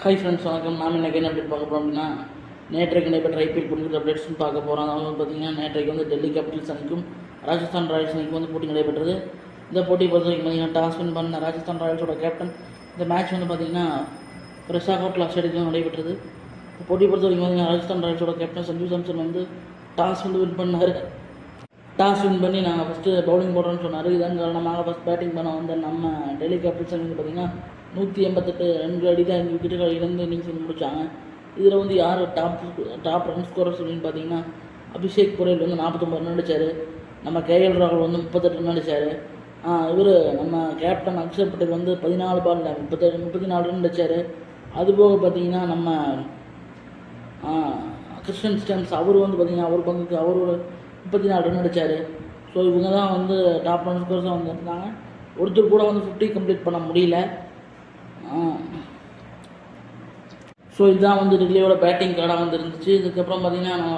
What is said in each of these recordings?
Hi friends, வணக்கம். நாம் இன்றைக்கி என்ன அப்டேட் பார்க்க போகிறோம் அப்படின்னா, நேற்றைக்கு நடைபெற்ற ஐபிஎல் போட்டிகள் அப்டேட்ஸ்னு பார்க்க போகிறோம். அதாவது வந்து பார்த்திங்கன்னா, நேற்றைக்கு வந்து டெல்லி கேபிட்டல்ஸ் அணிக்கும் ராஜஸ்தான் ராயல்ஸ் அணிக்கும் வந்து போட்டி நடைபெற்றது. இந்த போட்டியை பொறுத்த வரைக்கும் பார்த்திங்கன்னா, டாஸ் வின் பண்ண ராஜஸ்தான் ராயல்ஸோட கேப்டன் இந்த மேட்ச் வந்து பார்த்திங்கன்னா விசாகப்பட்டினம் ஸ்டேடியத்தில் நடைபெற்றது. இந்த போட்டியை பொறுத்த வரைக்கும் பார்த்திங்கன்னா, ராஜஸ்தான் ராயல்ஸோட கேப்டன் சஞ்சு சாம்சன் வந்து டாஸ் வந்து வின் பண்ணார். டாஸ் வின் பண்ணி நாங்கள் ஃபஸ்ட்டு பவுலிங் போடுறோன்னு சொன்னார். இதன் காரணமாக ஃபஸ்ட் பேட்டிங் பண்ண வந்த நம்ம டெல்லி கேபிட்டல்ஸ் அணி பார்த்திங்கன்னா 188 ரன்கள் அடித்து 5 விக்கெட்டுகள் இழந்து இன்னிங்ஸ் வந்து முடித்தாங்க. இதில் வந்து யார் டாப் ரன் ஸ்கோரர்ஸ் அப்படின்னு பார்த்தீங்கன்னா, அபிஷேக் புரேல் வந்து 49 ரன் அடித்தார். நம்ம கேஎல் ராகுல் வந்து 38 ரன் அடித்தார். இவர் நம்ம கேப்டன் அக்ஷர் பட்டேல் வந்து 14 பாலில் 34 ரன் அடித்தார். அதுபோக பார்த்தீங்கன்னா நம்ம கிறிஸ்டன் ஸ்டென்ஸ் அவர் வந்து பார்த்திங்கன்னா அவர் பங்குக்கு அவர் ஒரு 34 ரன் அடித்தார். ஸோ இவங்க தான் வந்து டாப் ரன் ஸ்கோர்ஸாக வந்து இருந்தாங்க. ஒருத்தர் கூட வந்து 50 கம்ப்ளீட் பண்ண முடியல. ஸோ இதுதான் வந்து டெல்லியோட பேட்டிங் கார்டாக வந்து இருந்துச்சு. இதுக்கப்புறம் பார்த்திங்கன்னா நம்ம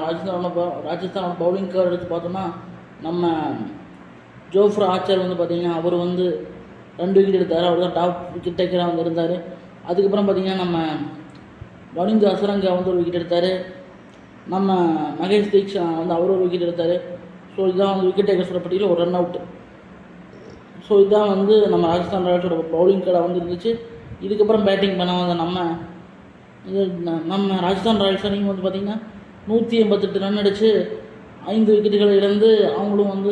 ராஜஸ்தானோட பவுலிங் கார்டு எடுத்து பார்த்தோம்னா, நம்ம ஜோஃப்ரா ஆர்ச்சர் வந்து பார்த்திங்கன்னா அவர் வந்து 2 விக்கெட் எடுத்தார். அவர் தான் டாப் விக்கெட் டேக்கராக வந்து இருந்தார். அதுக்கப்புறம் பார்த்திங்கன்னா நம்ம வனிந்து அசரங்கா வந்து ஒரு விக்கெட் எடுத்தார். நம்ம மகேஷ் தீக்ஷா வந்து அவர் ஒரு விக்கெட் எடுத்தார். ஸோ இதுதான் வந்து விக்கெட் டேக்கர்ஸோட பட்டியலில் ஒரு ரன் அவுட். ஸோ இதுதான் வந்து நம்ம ராஜஸ்தான் ராயல்ஸோட பவுலிங் கார்டாக வந்து இருந்துச்சு. இதுக்கப்புறம் பேட்டிங் பண்ண வந்த நம்ம ராஜஸ்தான் ராயல்ஸ் அணியும் வந்து பார்த்திங்கன்னா 188 ரன் அடித்து 5 விக்கெட்டுகளை இழந்து அவங்களும் வந்து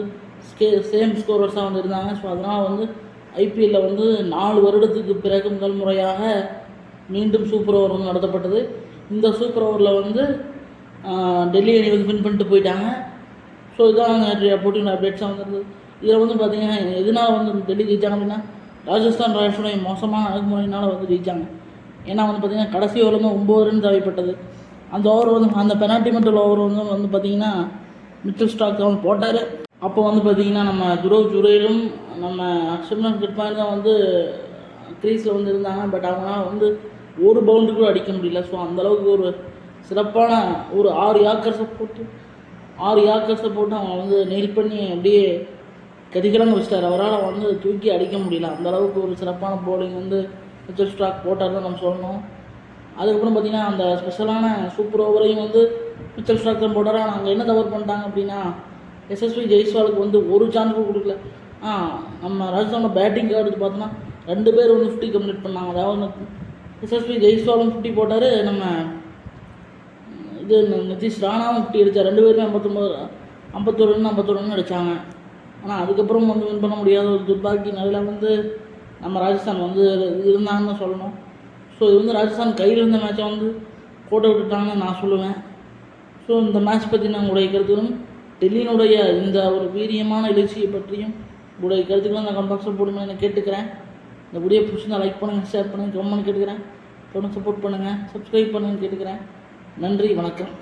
சேம் ஸ்கோரர்ஸாக வந்து இருந்தாங்க. ஸோ அதனால் வந்து ஐபிஎல்லில் வந்து 4 வருடத்துக்கு பிறகு முதல் முறையாக மீண்டும் சூப்பர் ஓவர் வந்து நடத்தப்பட்டது. இந்த சூப்பர் ஓவரில் வந்து டெல்லி அணி வந்து வின் பண்ணிட்டு போயிட்டாங்க. ஸோ இதுதான் நேற்றைய போட்டியோட அப்டேட்ஸாக வந்துருந்தது. இதில் வந்து பார்த்திங்கன்னா எதனால் வந்து டெல்லி ஜெயித்தாங்க அப்படின்னா, ராஜஸ்தான் ராயல்ஸோடைய மோசமான அணுகுமுறையினால் வந்து ஜெயித்தாங்க. ஏன்னா வந்து பார்த்திங்கன்னா கடைசி ஓவர் வந்து 9 ரன் தேவைப்பட்டது. அந்த ஓவர் வந்து அந்த பெனால்டி மெட்டல் ஓவர் வந்து பார்த்திங்கன்னா மிச்சல் ஸ்டார்க் வந்து போட்டார். அப்போ வந்து பார்த்திங்கன்னா நம்ம துருவ் ஜுரேலும் நம்ம சிம்ரன் கிட்பாயின் தான் வந்து க்ரீஸில் வந்து இருந்தாங்க. பட் அவங்களால வந்து ஒரு பவுண்டரி கூட அடிக்க முடியல. ஸோ அந்தளவுக்கு ஒரு சிறப்பான ஒரு 6 யாக்கர்ஸை போட்டு அவங்க வந்து நெயில் பண்ணி அப்படியே கதிகலங்க வச்சிட்டார். அவரால் வந்து தூக்கி அடிக்க முடியல. அந்தளவுக்கு ஒரு சிறப்பான பவுலிங் வந்து மிச்சல் ஸ்டார்க் போட்டார் தான் நம்ம சொல்லணும். அதுக்கப்புறம் பார்த்திங்கன்னா அந்த ஸ்பெஷலான சூப்பர் ஓவரையும் வந்து மிச்சல் ஸ்டார்க் தான் போட்டார். ஆனால் அங்கே என்ன தவறு பண்ணிட்டாங்க அப்படின்னா, எஸ்எஸ்வி ஜெய்ஸ்வாலுக்கு வந்து ஒரு சான்ஸ் கூட கொடுக்கல. நம்ம ராஜஸ்தானோட பேட்டிங் கார்டு பார்த்தோன்னா 2 பேர் வந்து 50 கம்ப்ளீட் பண்ணாங்க. அதாவது எஸ்எஸ்வி ஜெய்ஸ்வாலும் 50 போட்டார். நம்ம நிதிஷ் ராணாவும் 50 அடித்தார். 2 பேருமே 51 ரன் அடித்தாங்க. ஆனால் அதுக்கப்புறம் வந்து வின் பண்ண முடியாத ஒரு துர்பாக்கிய நிலையில் வந்து நம்ம ராஜஸ்தான் வந்து இருந்தாங்கன்னு சொல்லணும். ஸோ இது வந்து ராஜஸ்தான் கையில் இருந்த மேட்சை வந்து போட்டு விட்டுட்டாங்கன்னு நான் சொல்லுவேன். ஸோ இந்த மேட்ச் பற்றி நான் உங்களுடைய கருத்துக்களும் டெல்லியினுடைய இந்த ஒரு வீரியமான எழுச்சியை பற்றியும் உங்களுடைய கருத்துக்களும் நான் கமெண்ட் பாக்ஸில் போடுமே நான் கேட்டுக்கிறேன். இந்த வீடியோ பிடிச்சிருந்தா லைக் பண்ணுங்கள், ஷேர் பண்ணுங்கள், கமெண்ட் கேட்டுக்கிறேன். தொடர்ந்து சப்போர்ட் பண்ணுங்கள், சப்ஸ்கிரைப் பண்ணுங்கன்னு கேட்டுக்கிறேன். நன்றி, வணக்கம்.